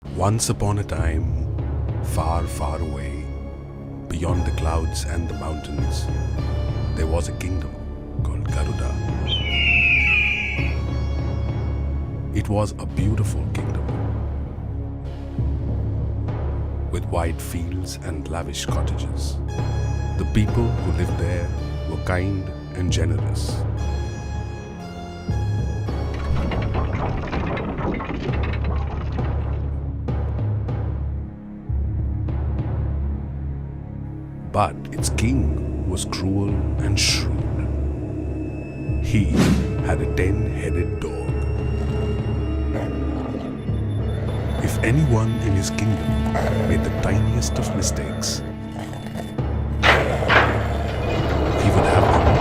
Once upon a time, far, far away, beyond the clouds and the mountains, there was a kingdom called Garuda. It was a beautiful kingdom with wide fields and lavish cottages. The people who lived there were kind and generous. But its king was cruel and shrewd. He had a 10-headed dog. If anyone in his kingdom made the tiniest of mistakes, he would have them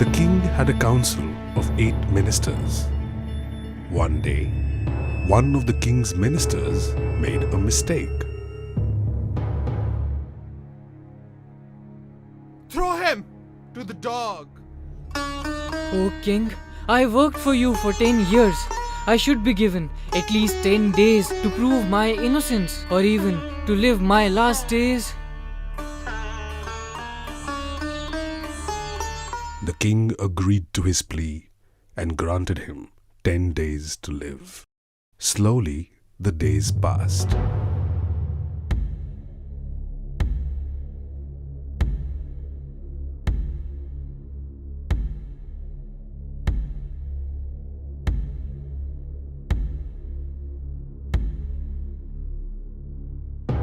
The king had a council of 8 ministers. One day, one of the king's ministers made a mistake. Throw him to the dog. Oh king, I worked for you for 10 years. I should be given at least 10 days to prove my innocence, or even to live my last days. The king agreed to his plea and granted him 10 days to live. Slowly, the days passed.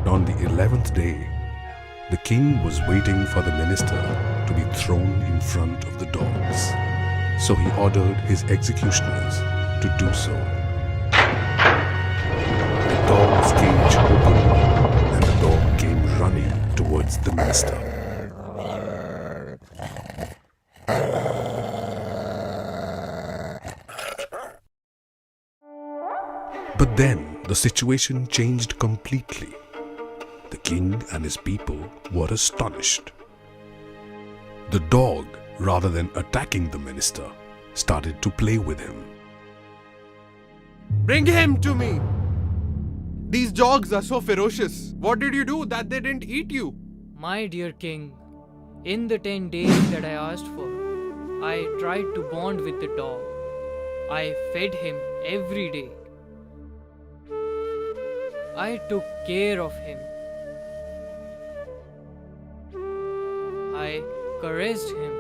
On the 11th day, the king was waiting for the minister to be thrown in front of the dogs. So he ordered his executioners to do so. The dog's cage opened and the dog came running towards the minister. But then the situation changed completely. The king and his people were astonished. The dog, rather than attacking the minister, started to play with him. Bring him to me. These dogs are so ferocious. What did you do that they didn't eat you? My dear king, in the 10 days that I asked for, I tried to bond with the dog. I fed him every day. I took care of him. I caressed him.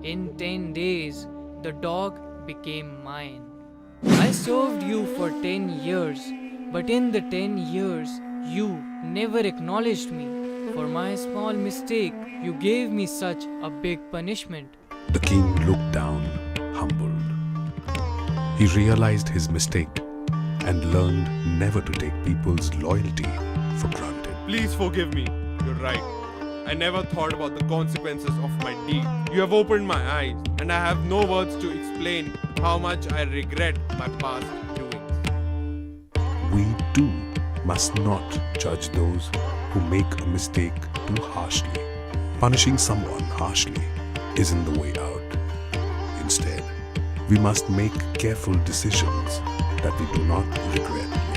In 10 days, the dog became mine. I served you for 10 years, but in the 10 years, you never acknowledged me. For my small mistake, you gave me such a big punishment. The king looked down, humbled. He realized his mistake and learned never to take people's loyalty for granted. Please forgive me. You're right. I never thought about the consequences of my deed. You have opened my eyes, and I have no words to explain how much I regret my past doings. We too must not judge those who make a mistake too harshly. Punishing someone harshly isn't the way out. Instead, we must make careful decisions that we do not regret